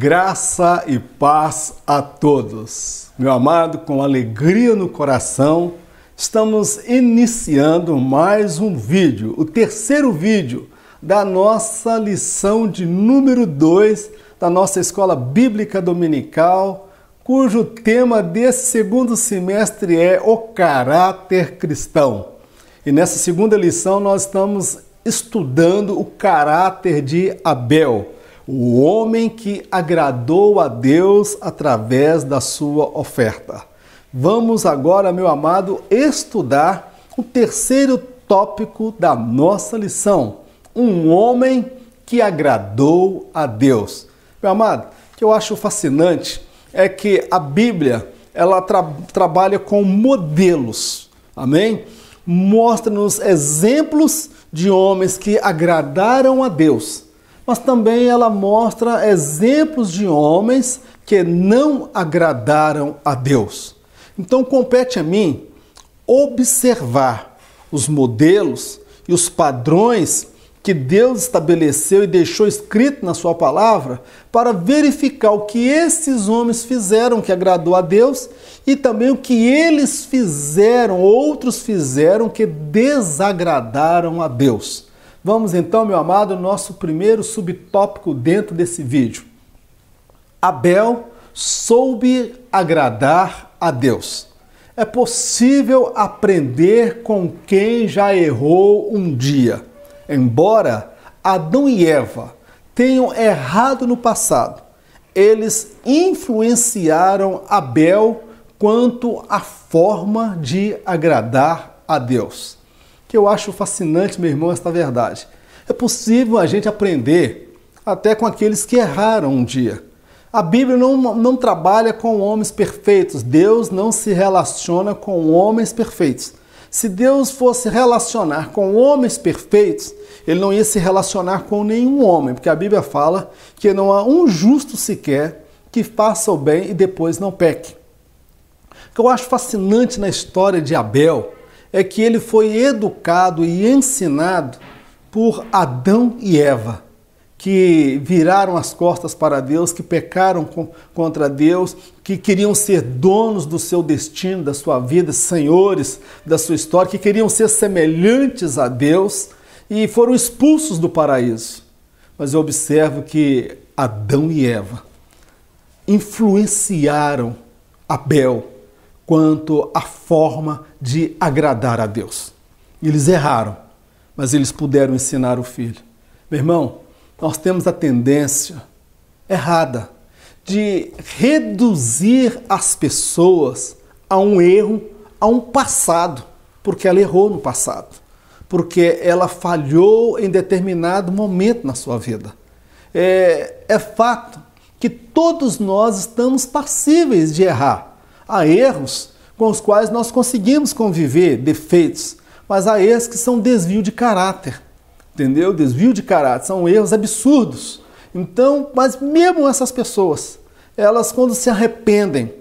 Graça e paz a todos. Meu amado, com alegria no coração, estamos iniciando mais um vídeo, o terceiro vídeo da nossa lição de número 2 da nossa Escola Bíblica Dominical, cujo tema desse segundo semestre é o caráter cristão. E nessa segunda lição nós estamos estudando o caráter de Abel, o homem que agradou a Deus através da sua oferta. Vamos agora, meu amado, estudar o terceiro tópico da nossa lição, um homem que agradou a Deus. Meu amado, o que eu acho fascinante é que a Bíblia, ela trabalha com modelos, amém? Mostra-nos exemplos de homens que agradaram a Deus, mas também ela mostra exemplos de homens que não agradaram a Deus. Então compete a mim observar os modelos e os padrões que Deus estabeleceu e deixou escrito na sua palavra para verificar o que esses homens fizeram que agradou a Deus e também o que eles fizeram, outros fizeram que desagradaram a Deus. Vamos então, meu amado, ao nosso primeiro subtópico dentro desse vídeo. Abel soube agradar a Deus. É possível aprender com quem já errou um dia. Embora Adão e Eva tenham errado no passado, eles influenciaram Abel quanto à forma de agradar a Deus. Que eu acho fascinante, meu irmão, esta verdade. É possível a gente aprender até com aqueles que erraram um dia. A Bíblia não trabalha com homens perfeitos. Deus não se relaciona com homens perfeitos. Se Deus fosse relacionar com homens perfeitos, ele não ia se relacionar com nenhum homem, porque a Bíblia fala que não há um justo sequer que faça o bem e depois não peque. O que eu acho fascinante na história de Abel é que ele foi educado e ensinado por Adão e Eva, que viraram as costas para Deus, que pecaram contra Deus, que queriam ser donos do seu destino, da sua vida, senhores da sua história, que queriam ser semelhantes a Deus e foram expulsos do paraíso. Mas eu observo que Adão e Eva influenciaram Abel quanto à forma de agradar a Deus. Eles erraram, mas eles puderam ensinar o filho. Meu irmão, nós temos a tendência errada de reduzir as pessoas a um erro, a um passado, porque ela errou no passado, porque ela falhou em determinado momento na sua vida. É fato que todos nós estamos passíveis de errar. Há erros com os quais nós conseguimos conviver, defeitos, mas há erros que são desvio de caráter. Entendeu? Desvio de caráter, são erros absurdos. Então, mas mesmo essas pessoas, elas quando se arrependem,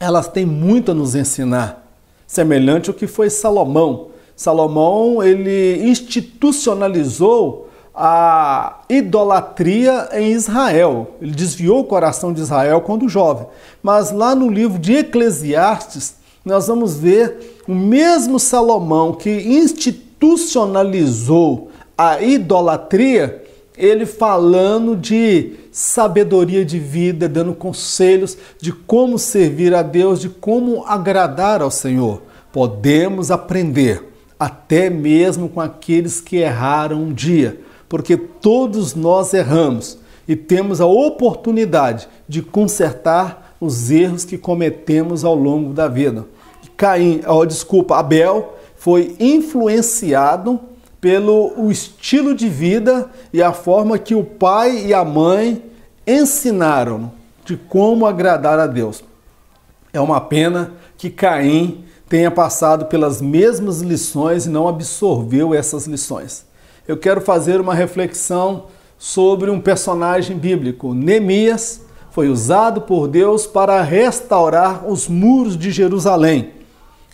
elas têm muito a nos ensinar. Semelhante ao que foi Salomão. Salomão, ele institucionalizou a idolatria em Israel. Ele desviou o coração de Israel quando jovem. Mas lá no livro de Eclesiastes, nós vamos ver o mesmo Salomão que institucionalizou a idolatria, ele falando de sabedoria de vida, dando conselhos de como servir a Deus, de como agradar ao Senhor. Podemos aprender até mesmo com aqueles que erraram um dia, porque todos nós erramos e temos a oportunidade de consertar os erros que cometemos ao longo da vida. Abel foi influenciado pelo estilo de vida e a forma que o pai e a mãe ensinaram de como agradar a Deus. É uma pena que Caim tenha passado pelas mesmas lições e não absorveu essas lições. Eu quero fazer uma reflexão sobre um personagem bíblico. Neemias foi usado por Deus para restaurar os muros de Jerusalém.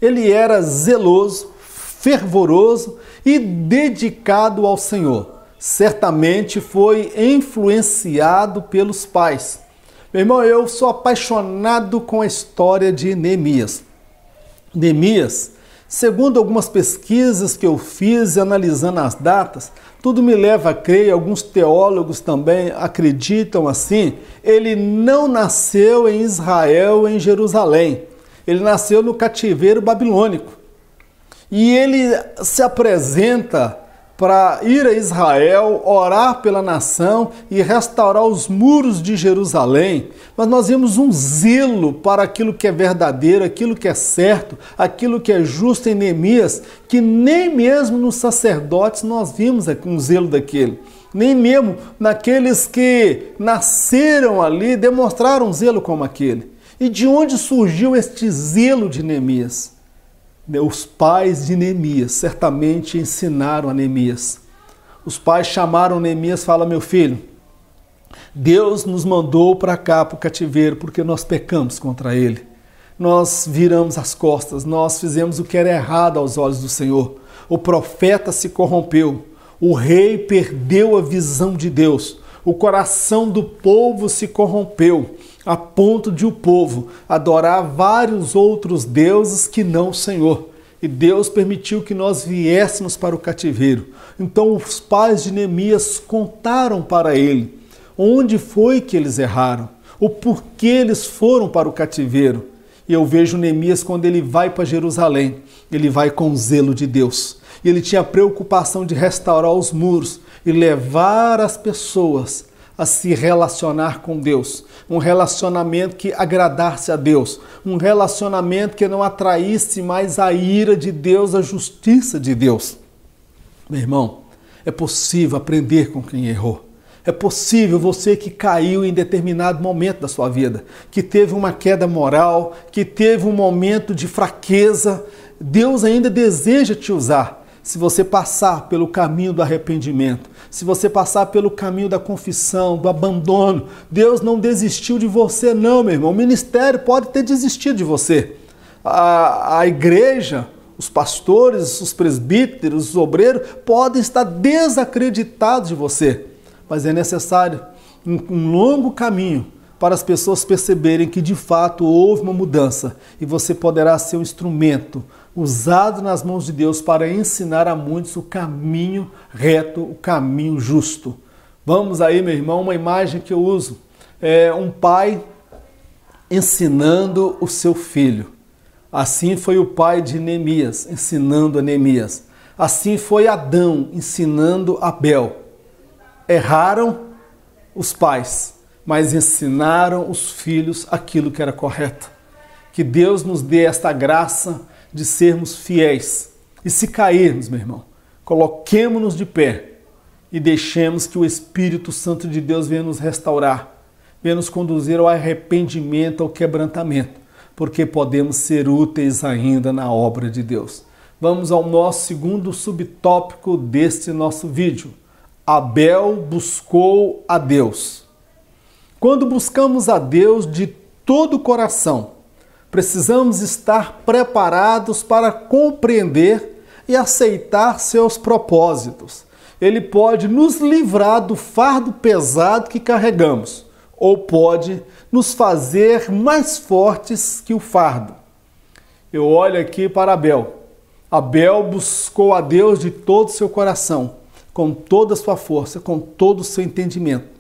Ele era zeloso, fervoroso e dedicado ao Senhor. certamente foi influenciado pelos pais. Meu irmão, eu sou apaixonado com a história de Neemias. Neemias, segundo algumas pesquisas que eu fiz analisando as datas, tudo me leva a crer, alguns teólogos também acreditam assim, ele não nasceu em Israel, em Jerusalém. Ele nasceu no cativeiro babilônico. E ele se apresenta para ir a Israel, orar pela nação e restaurar os muros de Jerusalém. Mas nós vimos um zelo para aquilo que é verdadeiro, aquilo que é certo, aquilo que é justo em Neemias, que nem mesmo nos sacerdotes nós vimos um zelo daquele. Nem mesmo naqueles que nasceram ali demonstraram um zelo como aquele. E de onde surgiu este zelo de Neemias? Os pais de Neemias certamente ensinaram a Neemias. Os pais chamaram Neemias e falaram: meu filho, Deus nos mandou para cá, para o cativeiro, porque nós pecamos contra ele. Nós viramos as costas, nós fizemos o que era errado aos olhos do Senhor. O profeta se corrompeu, o rei perdeu a visão de Deus, o coração do povo se corrompeu, a ponto de o povo adorar vários outros deuses que não o Senhor. E Deus permitiu que nós viéssemos para o cativeiro. Então os pais de Neemias contaram para ele onde foi que eles erraram, o porquê eles foram para o cativeiro. E eu vejo Neemias, quando ele vai para Jerusalém, ele vai com o zelo de Deus. E ele tinha a preocupação de restaurar os muros e levar as pessoas a se relacionar com Deus, um relacionamento que agradasse a Deus, um relacionamento que não atraísse mais a ira de Deus, a justiça de Deus. Meu irmão, é possível aprender com quem errou. É possível você que caiu em determinado momento da sua vida, que teve uma queda moral, que teve um momento de fraqueza, Deus ainda deseja te usar. Se você passar pelo caminho do arrependimento, se você passar pelo caminho da confissão, do abandono, Deus não desistiu de você não, meu irmão. O ministério pode ter desistido de você. A igreja, os pastores, os presbíteros, os obreiros podem estar desacreditados de você. Mas é necessário um longo caminho para as pessoas perceberem que de fato houve uma mudança e você poderá ser um instrumento usado nas mãos de Deus para ensinar a muitos o caminho reto, o caminho justo. Vamos aí, meu irmão, uma imagem que eu uso. É um pai ensinando o seu filho. Assim foi o pai de Neemias, ensinando a Neemias. Assim foi Adão, ensinando Abel. Erraram os pais, mas ensinaram os filhos aquilo que era correto. Que Deus nos dê esta graça de sermos fiéis. E se cairmos, meu irmão, coloquemo-nos de pé e deixemos que o Espírito Santo de Deus venha nos restaurar, venha nos conduzir ao arrependimento, ao quebrantamento, porque podemos ser úteis ainda na obra de Deus. Vamos ao nosso segundo subtópico deste nosso vídeo. Abel buscou a Deus. Quando buscamos a Deus de todo o coração, precisamos estar preparados para compreender e aceitar seus propósitos. Ele pode nos livrar do fardo pesado que carregamos, ou pode nos fazer mais fortes que o fardo. Eu olho aqui para Abel. Abel buscou a Deus de todo o seu coração, com toda a sua força, com todo o seu entendimento.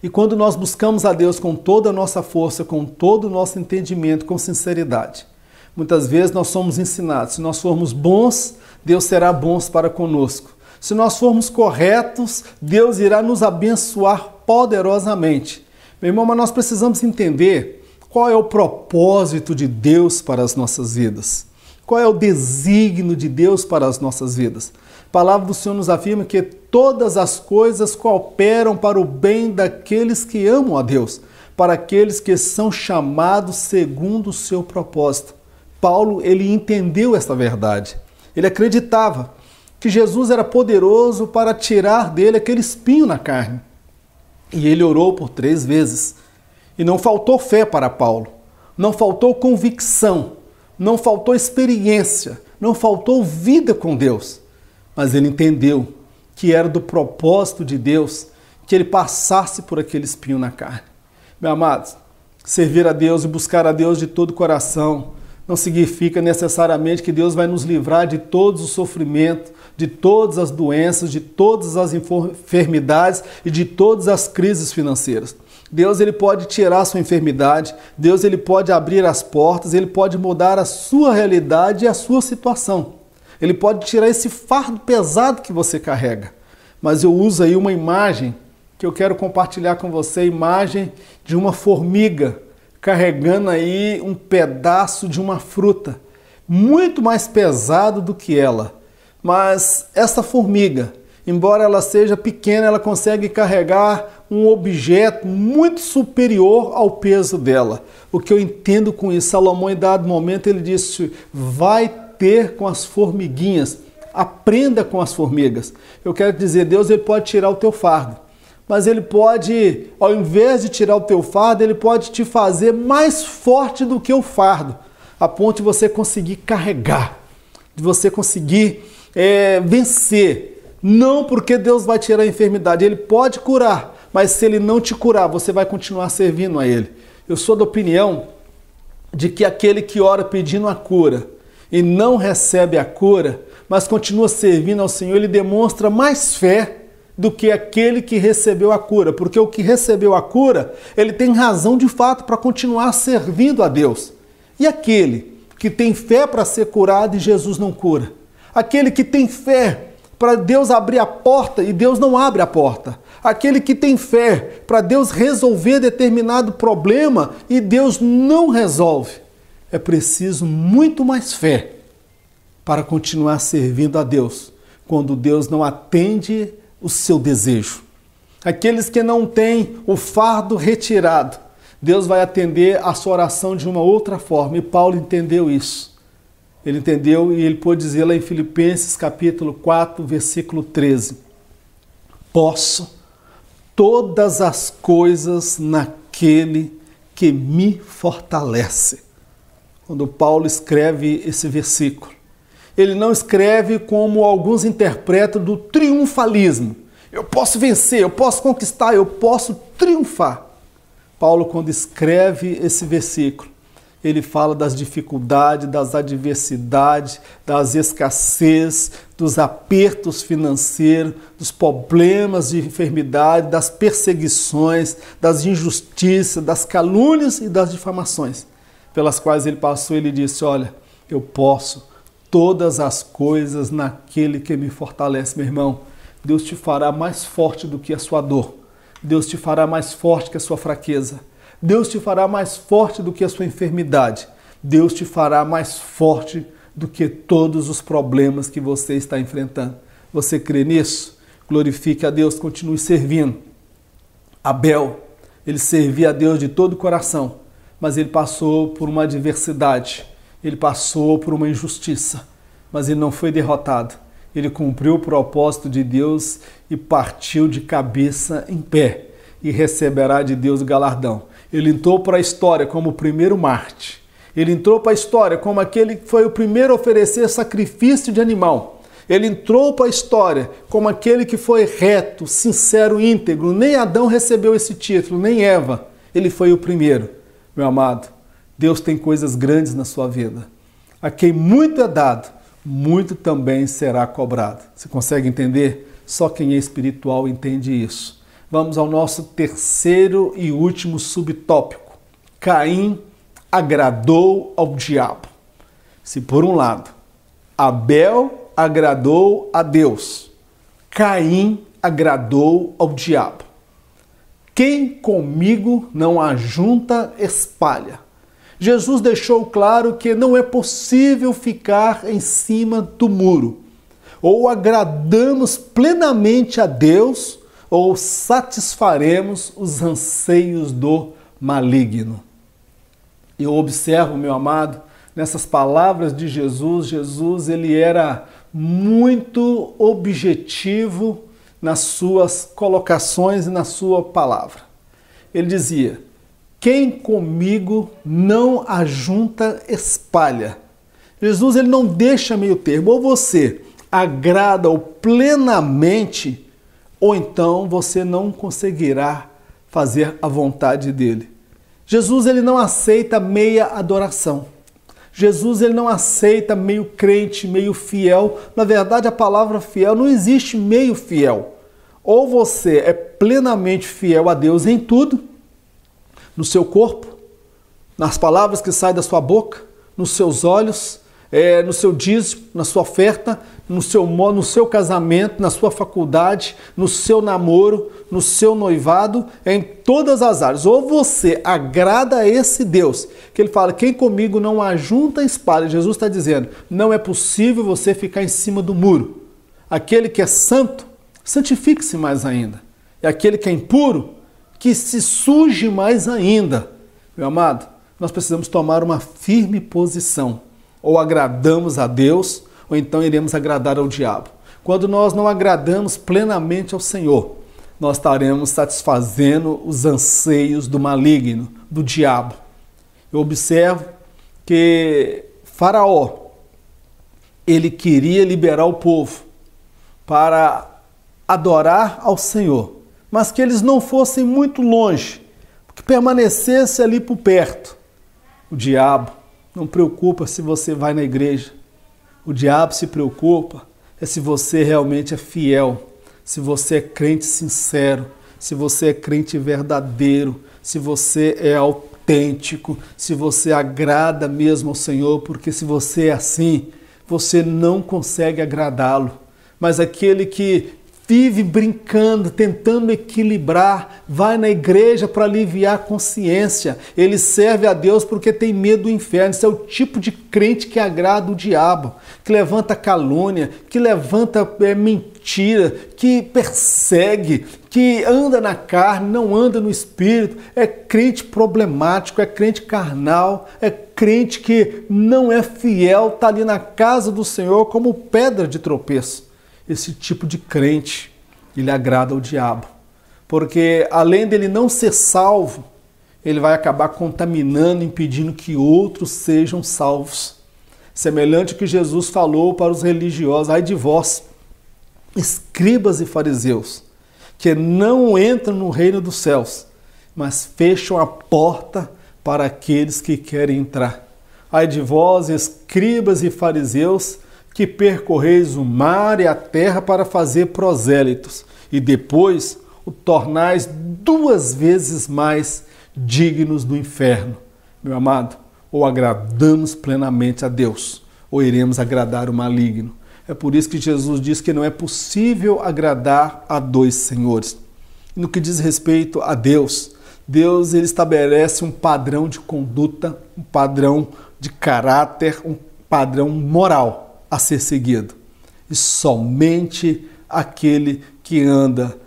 E quando nós buscamos a Deus com toda a nossa força, com todo o nosso entendimento, com sinceridade, muitas vezes nós somos ensinados, se nós formos bons, Deus será bom para conosco. Se nós formos corretos, Deus irá nos abençoar poderosamente. Meu irmão, mas nós precisamos entender qual é o propósito de Deus para as nossas vidas. Qual é o desígnio de Deus para as nossas vidas? A palavra do Senhor nos afirma que todas as coisas cooperam para o bem daqueles que amam a Deus, para aqueles que são chamados segundo o seu propósito. Paulo, ele entendeu esta verdade. Ele acreditava que Jesus era poderoso para tirar dele aquele espinho na carne. E ele orou por 3 vezes. E não faltou fé para Paulo, não faltou convicção, não faltou experiência, não faltou vida com Deus. Mas ele entendeu que era do propósito de Deus que ele passasse por aquele espinho na carne. Meus amados, servir a Deus e buscar a Deus de todo o coração não significa necessariamente que Deus vai nos livrar de todos os sofrimentos, de todas as doenças, de todas as enfermidades e de todas as crises financeiras. Deus ele pode tirar a sua enfermidade, Deus ele pode abrir as portas, ele pode mudar a sua realidade e a sua situação. Ele pode tirar esse fardo pesado que você carrega. Mas eu uso aí uma imagem que eu quero compartilhar com você, a imagem de uma formiga carregando aí um pedaço de uma fruta, muito mais pesado do que ela. Mas essa formiga, embora ela seja pequena, ela consegue carregar um objeto muito superior ao peso dela. O que eu entendo com isso? Salomão, em dado momento, ele disse, vai ter com as formiguinhas, aprenda com as formigas. Eu quero dizer, Deus ele pode tirar o teu fardo, mas ele pode, ao invés de tirar o teu fardo, ele pode te fazer mais forte do que o fardo, a ponto de você conseguir carregar, de você conseguir vencer. Não porque Deus vai tirar a enfermidade, ele pode curar, mas se ele não te curar, você vai continuar servindo a ele. Eu sou da opinião de que aquele que ora pedindo a cura e não recebe a cura, mas continua servindo ao Senhor, ele demonstra mais fé do que aquele que recebeu a cura, porque o que recebeu a cura, ele tem razão de fato para continuar servindo a Deus. E aquele que tem fé para ser curado e Jesus não cura? Aquele que tem fé para Deus abrir a porta e Deus não abre a porta. Aquele que tem fé para Deus resolver determinado problema e Deus não resolve. É preciso muito mais fé para continuar servindo a Deus, quando Deus não atende o seu desejo. Aqueles que não têm o fardo retirado, Deus vai atender a sua oração de uma outra forma. E Paulo entendeu isso. Ele entendeu e ele pôde dizer lá em Filipenses capítulo 4, versículo 13. Posso todas as coisas naquele que me fortalece. Quando Paulo escreve esse versículo, ele não escreve como alguns interpretam do triunfalismo. Eu posso vencer, eu posso conquistar, eu posso triunfar. Paulo, quando escreve esse versículo, ele fala das dificuldades, das adversidades, das escassez, dos apertos financeiros, dos problemas de enfermidade, das perseguições, das injustiças, das calúnias e das difamações, pelas quais ele passou. Ele disse, olha, eu posso todas as coisas naquele que me fortalece. Meu irmão, Deus te fará mais forte do que a sua dor. Deus te fará mais forte que a sua fraqueza. Deus te fará mais forte do que a sua enfermidade. Deus te fará mais forte do que todos os problemas que você está enfrentando. Você crê nisso? Glorifique a Deus, continue servindo. Abel, ele servia a Deus de todo o coração, mas ele passou por uma adversidade, ele passou por uma injustiça, mas ele não foi derrotado. Ele cumpriu o propósito de Deus e partiu de cabeça em pé e receberá de Deus o galardão. Ele entrou para a história como o primeiro mártir. Ele entrou para a história como aquele que foi o primeiro a oferecer sacrifício de animal. Ele entrou para a história como aquele que foi reto, sincero, íntegro. Nem Adão recebeu esse título, nem Eva. Ele foi o primeiro. Meu amado, Deus tem coisas grandes na sua vida. A quem muito é dado, muito também será cobrado. Você consegue entender? Só quem é espiritual entende isso. Vamos ao nosso terceiro e último subtópico. Caim agradou ao diabo. Se por um lado, Abel agradou a Deus, Caim agradou ao diabo. Quem comigo não ajunta, espalha. Jesus deixou claro que não é possível ficar em cima do muro. Ou agradamos plenamente a Deus, ou satisfaremos os anseios do maligno. Eu observo, meu amado, nessas palavras de Jesus, ele era muito objetivo nas suas colocações e na sua palavra. Ele dizia, quem comigo não ajunta, espalha. Jesus ele não deixa meio termo, ou você agrada-o plenamente, ou então você não conseguirá fazer a vontade dele. Jesus, ele não aceita meia adoração. Jesus, ele não aceita meio crente, meio fiel. Na verdade, a palavra fiel, não existe meio fiel. Ou você é plenamente fiel a Deus em tudo, no seu corpo, nas palavras que saem da sua boca, nos seus olhos, no seu dízimo, na sua oferta, no seu casamento, na sua faculdade, no seu namoro, no seu noivado, em todas as áreas. Ou você agrada a esse Deus, que ele fala, quem comigo não ajunta espalha. Jesus está dizendo, não é possível você ficar em cima do muro. Aquele que é santo, santifique-se mais ainda. E aquele que é impuro, que se suje mais ainda. Meu amado, nós precisamos tomar uma firme posição. Ou agradamos a Deus, ou então iremos agradar ao diabo. Quando nós não agradamos plenamente ao Senhor, nós estaremos satisfazendo os anseios do maligno, do diabo. Eu observo que Faraó, ele queria liberar o povo para adorar ao Senhor, mas que eles não fossem muito longe, que permanecesse ali por perto. O diabo não preocupa se você vai na igreja. O diabo se preocupa se você realmente é fiel, se você é crente sincero, se você é crente verdadeiro, se você é autêntico, se você agrada mesmo ao Senhor, porque se você é assim, você não consegue agradá-lo. Mas aquele que vive brincando, tentando equilibrar, vai na igreja para aliviar a consciência. Ele serve a Deus porque tem medo do inferno. Esse é o tipo de crente que agrada o diabo, que levanta calúnia, que levanta mentira, que persegue, que anda na carne, não anda no espírito. É crente problemático, é crente carnal, é crente que não é fiel, está ali na casa do Senhor como pedra de tropeço. Esse tipo de crente, ele agrada ao diabo, porque além dele não ser salvo, ele vai acabar contaminando, impedindo que outros sejam salvos. Semelhante ao que Jesus falou para os religiosos, ai de vós, escribas e fariseus, que não entram no reino dos céus, mas fecham a porta para aqueles que querem entrar. Ai de vós, escribas e fariseus, que percorreis o mar e a terra para fazer prosélitos, e depois o tornais 2 vezes mais dignos do inferno. Meu amado, ou agradamos plenamente a Deus, ou iremos agradar o maligno. É por isso que Jesus diz que não é possível agradar a 2 senhores. E no que diz respeito a Deus, Deus ele estabelece um padrão de conduta, um padrão de caráter, um padrão moral a ser seguido. E somente aquele que anda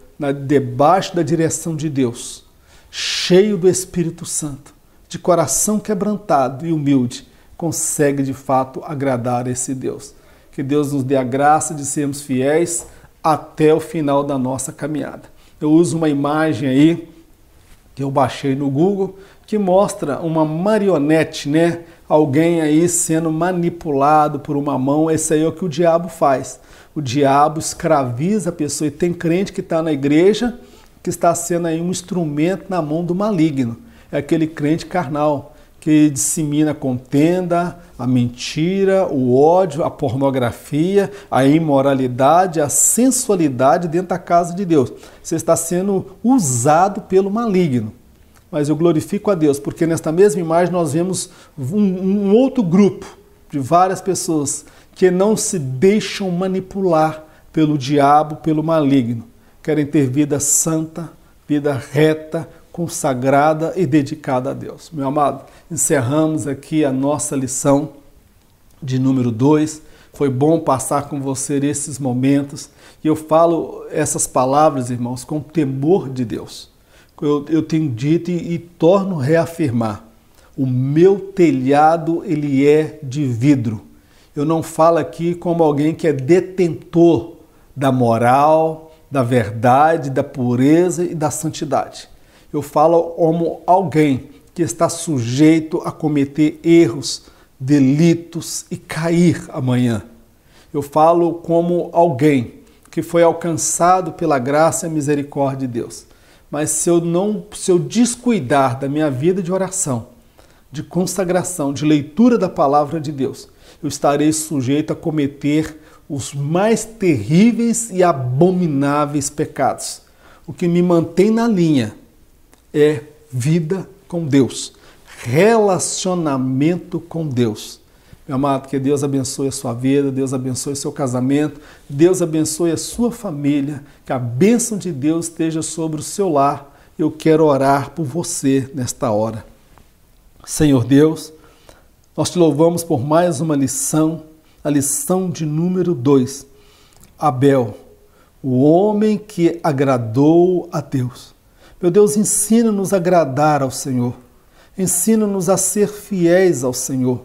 debaixo da direção de Deus, cheio do Espírito Santo, de coração quebrantado e humilde, consegue de fato agradar a esse Deus. Que Deus nos dê a graça de sermos fiéis até o final da nossa caminhada. Eu uso uma imagem aí que eu baixei no Google, que mostra uma marionete, né? Alguém aí sendo manipulado por uma mão. Esse aí é o que o diabo faz. O diabo escraviza a pessoa, e tem crente que está na igreja que está sendo aí um instrumento na mão do maligno. É aquele crente carnal que dissemina a contenda, a mentira, o ódio, a pornografia, a imoralidade, a sensualidade dentro da casa de Deus. Você está sendo usado pelo maligno. Mas eu glorifico a Deus, porque nesta mesma imagem nós vemos um outro grupo de várias pessoas que não se deixam manipular pelo diabo, pelo maligno. Querem ter vida santa, vida reta, consagrada e dedicada a Deus. Meu amado, encerramos aqui a nossa lição de número 2. Foi bom passar com você esses momentos. E eu falo essas palavras, irmãos, com temor de Deus. Eu tenho dito e torno a reafirmar. O meu telhado, ele é de vidro. Eu não falo aqui como alguém que é detentor da moral, da verdade, da pureza e da santidade. Eu falo como alguém que está sujeito a cometer erros, delitos e cair amanhã. Eu falo como alguém que foi alcançado pela graça e misericórdia de Deus. Mas se eu descuidar da minha vida de oração, de consagração, de leitura da palavra de Deus, eu estarei sujeito a cometer os mais terríveis e abomináveis pecados. O que me mantém na linha é vida com Deus, relacionamento com Deus. Meu amado, que Deus abençoe a sua vida, Deus abençoe o seu casamento, Deus abençoe a sua família, que a bênção de Deus esteja sobre o seu lar. Eu quero orar por você nesta hora. Senhor Deus, nós te louvamos por mais uma lição, a lição de número 2. Abel, o homem que agradou a Deus. Meu Deus, ensina-nos a agradar ao Senhor. Ensina-nos a ser fiéis ao Senhor.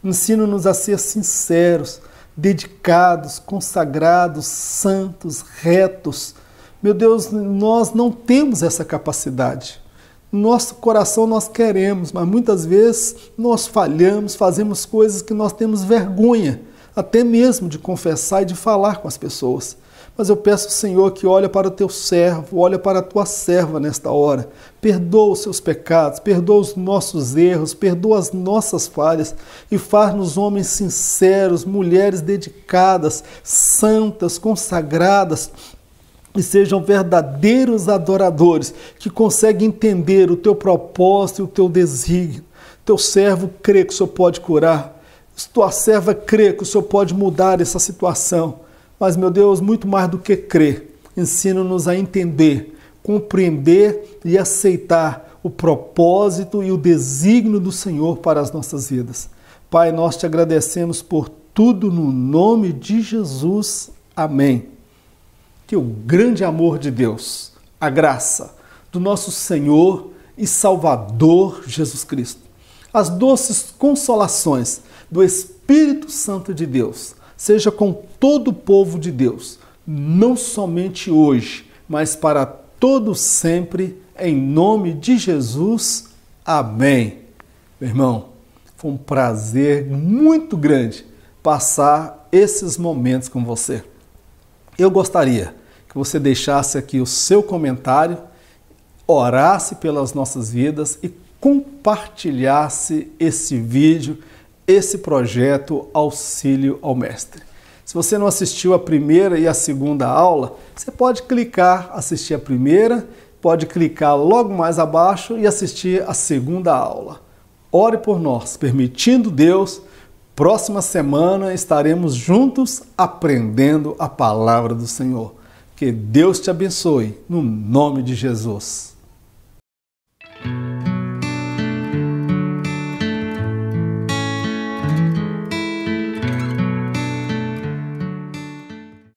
Ensina-nos a ser sinceros, dedicados, consagrados, santos, retos. Meu Deus, nós não temos essa capacidade. No nosso coração nós queremos, mas muitas vezes nós falhamos, fazemos coisas que nós temos vergonha, até mesmo de confessar e de falar com as pessoas. Mas eu peço, Senhor, que olhe para o teu servo, olhe para a tua serva nesta hora. Perdoa os seus pecados, perdoa os nossos erros, perdoa as nossas falhas e faz-nos homens sinceros, mulheres dedicadas, santas, consagradas, e sejam verdadeiros adoradores, que conseguem entender o teu propósito e o teu desígnio. Teu servo crê que o Senhor pode curar, tua serva crê que o Senhor pode mudar essa situação. Mas, meu Deus, muito mais do que crer, ensina-nos a entender, compreender e aceitar o propósito e o desígnio do Senhor para as nossas vidas. Pai, nós te agradecemos por tudo no nome de Jesus. Amém. Que o grande amor de Deus, a graça do nosso Senhor e Salvador Jesus Cristo, as doces consolações do Espírito Santo de Deus, seja com todo o povo de Deus, não somente hoje, mas para todo sempre, em nome de Jesus. Amém. Meu irmão, foi um prazer muito grande passar esses momentos com você. Eu gostaria que você deixasse aqui o seu comentário, orasse pelas nossas vidas e compartilhasse esse vídeo, esse projeto Auxílio ao Mestre. Se você não assistiu a primeira e a segunda aula, você pode clicar, assistir a primeira, pode clicar logo mais abaixo e assistir a segunda aula. Ore por nós, permitindo Deus, próxima semana estaremos juntos aprendendo a palavra do Senhor. Que Deus te abençoe, no nome de Jesus.